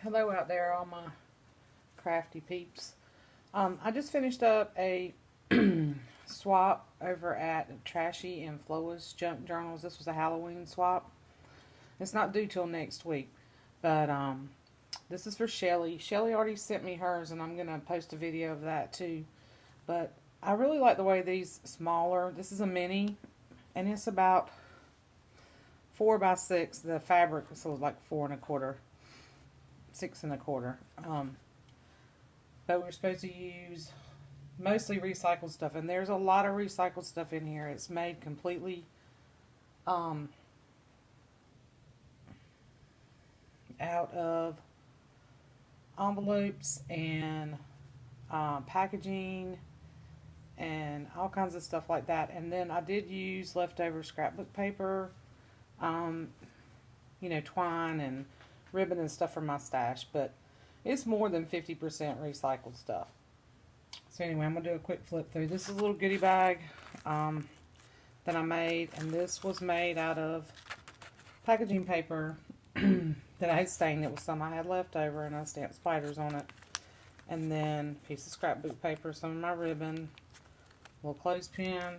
Hello out there, all my crafty peeps. I just finished up a swap over at Trashy and Floa's Junk Journals. This was a Halloween swap. It's not due till next week, but this is for Shelly. Shelly already sent me hers, and I'm going to post a video of that too. But I really like the way these smaller, this is a mini, and it's about 4x6. The fabric is like 4 1/4. 6 1/4. But we're supposed to use mostly recycled stuff, and there's a lot of recycled stuff in here. It's made completely out of envelopes and packaging and all kinds of stuff like that. And then I did use leftover scrapbook paper, twine and ribbon and stuff from my stash, but it's more than 50% recycled stuff. So anyway, I'm going to do a quick flip through. This is a little goodie bag that I made, and this was made out of packaging paper that I had stained. It was some I had left over, and I stamped spiders on it. And then a piece of scrapbook paper, some of my ribbon, a little clothespin,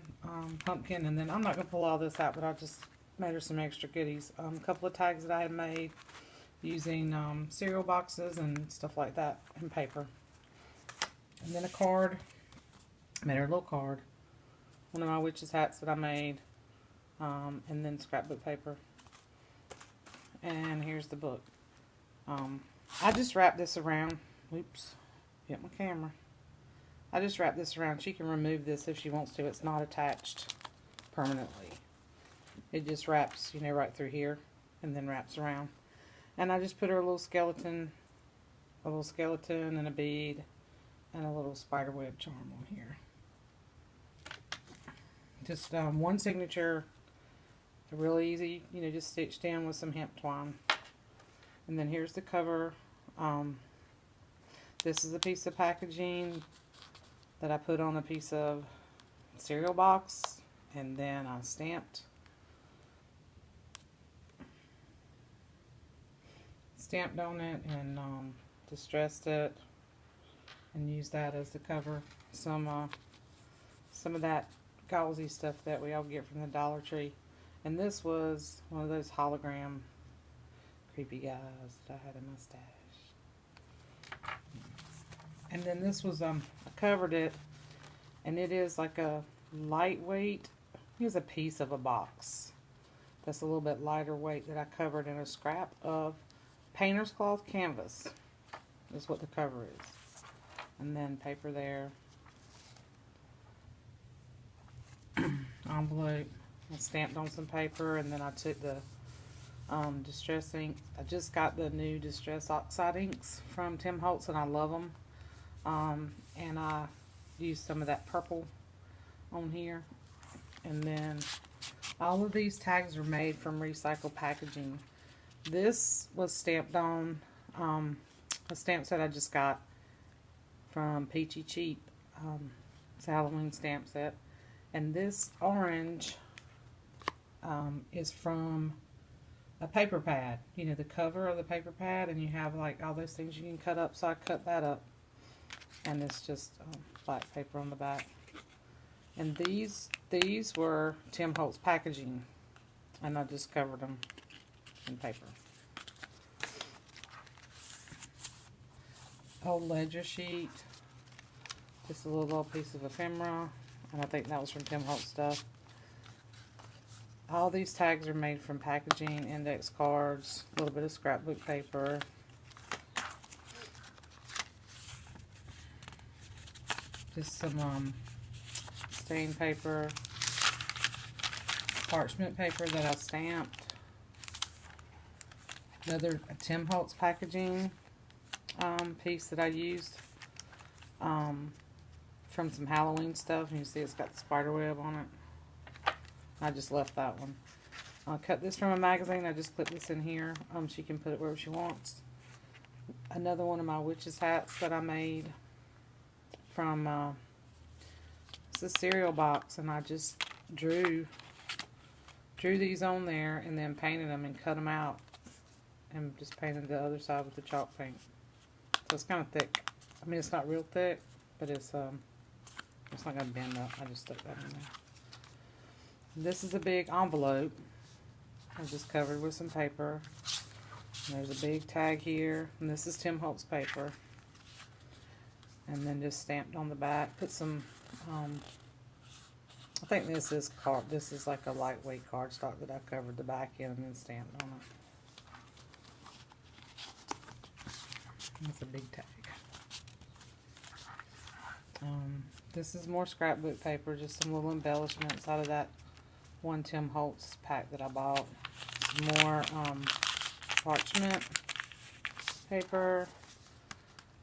pumpkin, and then I'm not going to pull all this out, but I just made her some extra goodies. A couple of tags that I had made using cereal boxes and stuff like that, and paper. And then a card. Made her a little card. One of my witch's hats that I made. And then scrapbook paper. And here's the book. I just wrapped this around. Oops. Hit my camera. I just wrapped this around. She can remove this if she wants to. It's not attached permanently. It just wraps, right through here. And then wraps around. And I just put her a little skeleton and a bead and a little spider web charm on here. Just one signature, really easy, just stitched in with some hemp twine. And then here's the cover. This is a piece of packaging that I put on a piece of cereal box, and then I stamped on it and distressed it and used that as the cover. Some of that gauzy stuff that we all get from the Dollar Tree. And this was one of those hologram creepy guys that I had in my stash. And then this was I covered it, and it is like a lightweight, here's a piece of a box that's a little bit lighter weight that I covered in a scrap of painter's cloth canvas is what the cover is. And then paper there. Envelope. I stamped on some paper, and then I took the distress ink. I just got the new Distress Oxide inks from Tim Holtz, and I love them. And I used some of that purple on here. And then all of these tags are made from recycled packaging. This was stamped on a stamp set I just got from Peachy Cheap. It's a Halloween stamp set. And this orange is from a paper pad. The cover of the paper pad, and you have like all those things you can cut up. So I cut that up. And it's just black paper on the back. And these were Tim Holtz packaging. And I just covered them in paper. Old ledger sheet. Just a little piece of ephemera. And I think that was from Tim Holtz stuff. All these tags are made from packaging, index cards, a little bit of scrapbook paper. Just some stain paper. Parchment paper that I stamped. Another Tim Holtz packaging piece that I used from some Halloween stuff. And you see it's got the spider web on it. I just left that one. I cut this from a magazine. I just clipped this in here. She can put it wherever she wants. Another one of my witch's hats that I made from it's a cereal box, and I just drew these on there and then painted them and cut them out and just painted the other side with the chalk paint. So it's kind of thick. I mean, it's not real thick, but it's not gonna bend up. I just stuck that in there. This is a big envelope. I just covered with some paper. And there's a big tag here, and this is Tim Holtz paper. And then just stamped on the back. Put some, I think this is like a lightweight cardstock that I covered the back in and then stamped on it. That's a big tag. This is more scrapbook paper, just some little embellishments out of that one Tim Holtz pack that I bought. Some more parchment paper,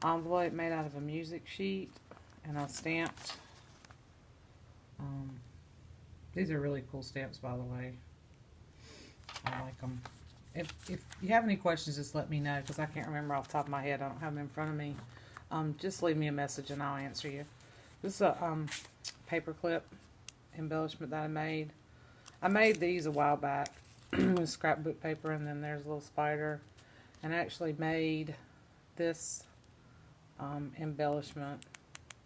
envelope made out of a music sheet, and I stamped. These are really cool stamps, by the way. I like them. If you have any questions, just let me know, because I can't remember off the top of my head. I don't have them in front of me. Just leave me a message and I'll answer you. This is a paper clip embellishment that I made. I made these a while back with scrapbook paper, and then there's a little spider. And I actually made this embellishment.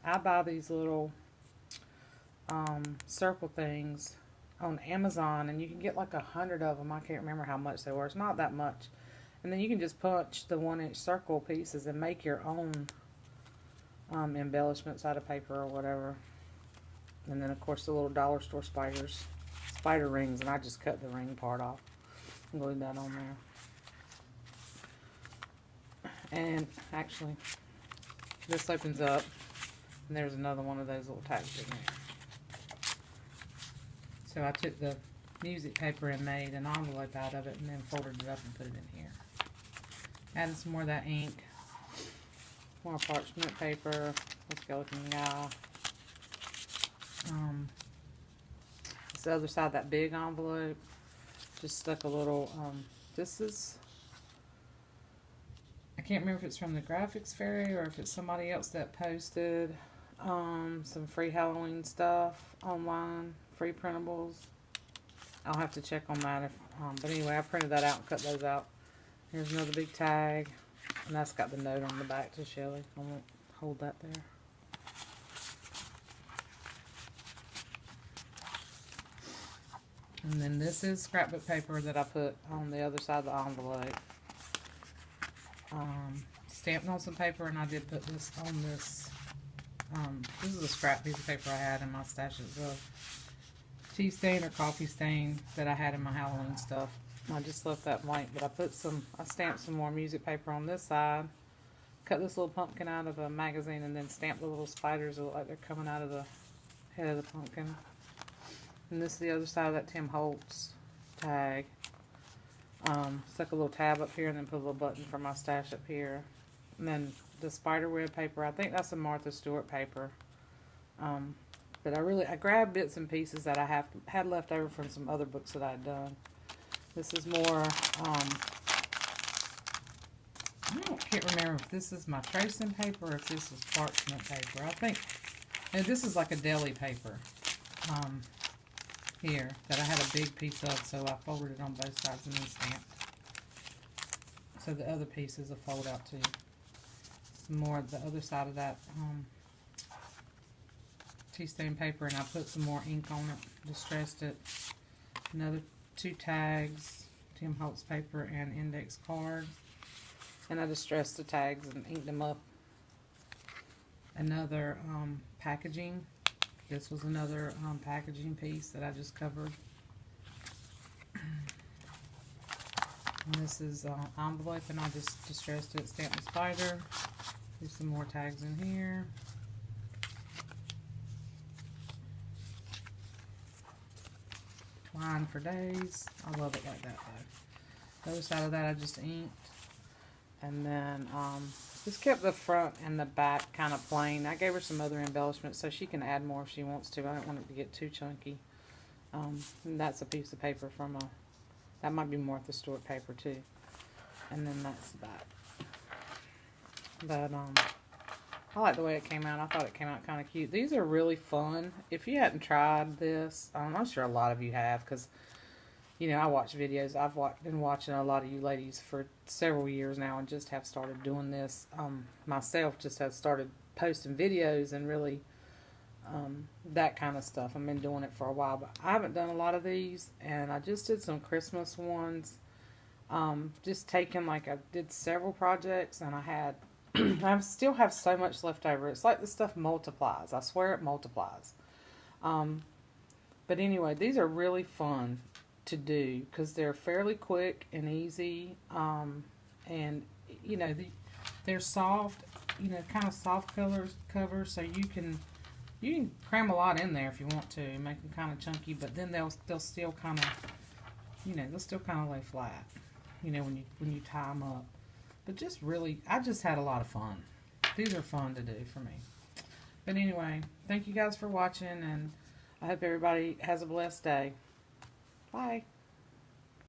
I buy these little circle things on Amazon, and you can get like 100 of them. I can't remember how much they were. It's not that much. And then you can just punch the 1-inch circle pieces and make your own embellishments out of paper or whatever. And then of course the little dollar store spider rings, and I just cut the ring part off and glued that on there. And actually this opens up, and there's another one of those little tags in there. So I took the music paper and made an envelope out of it, and then folded it up and put it in here. Added some more of that ink. More parchment paper, a skeleton guy. It's the other side of that big envelope. Just stuck a little, this is, I can't remember if it's from the Graphics Fairy or if it's somebody else that posted some free Halloween stuff online, free printables. I'll have to check on that. But anyway, I printed that out and cut those out. Here's another big tag. And that's got the note on the back to Shelly. I won't hold that there. And then this is scrapbook paper that I put on the other side of the envelope. Stamped on some paper, and I did put this on this. This is a scrap piece of paper I had in my stash. It's a tea stain or coffee stain that I had in my Halloween stuff. I just left that blank, but I stamped some more music paper on this side. Cut this little pumpkin out of a magazine, and then stamped the little spiders that look like they're coming out of the head of the pumpkin. And this is the other side of that Tim Holtz tag. Stuck a little tab up here, and then put a little button for my stash up here. And then the spider web paper, I think that's a Martha Stewart paper. But I grabbed bits and pieces that I had left over from some other books that I'd done. This is more, I can't remember if this is my tracing paper or if this is parchment paper. I think, this is like a deli paper here that I had a big piece of, so I folded it on both sides and then stamped. So the other pieces will fold out too. Some more of the other side of that tea stain paper, and I put some more ink on it, distressed it. Another 2 tags, Tim Holtz paper and index card, and I distressed the tags and inked them up. Another packaging. This was another packaging piece that I just covered. And this is envelope, and I just distressed it, stamped the spider. There's some more tags in here. Twine for days. I love it like that though. The other side of that I just inked. And then just kept the front and the back kind of plain. I gave her some other embellishments so she can add more if she wants to. I don't want it to get too chunky. And that's a piece of paper from that might be Martha Stewart paper too. And then that's the back. But I like the way it came out. I thought it came out kind of cute. These are really fun. If you hadn't tried this, I'm sure a lot of you have, because you know, I watch videos. I've been watching a lot of you ladies for several years now and just have started doing this myself. Just have started posting videos and really that kind of stuff. I've been doing it for a while, but I haven't done a lot of these, and I just did some Christmas ones. Just taking, like, I did several projects, and I had I still have so much left over. It's like this stuff multiplies. I swear it multiplies. But anyway, these are really fun to do because they're fairly quick and easy, and you know, they're soft, you know, kind of soft covers, so you can cram a lot in there if you want to, make them kind of chunky, but then they'll still kind of, you know, they'll still kind of lay flat, you know, when you tie them up. But just really, I just had a lot of fun. These are fun to do for me. But anyway, thank you guys for watching, and I hope everybody has a blessed day. Bye.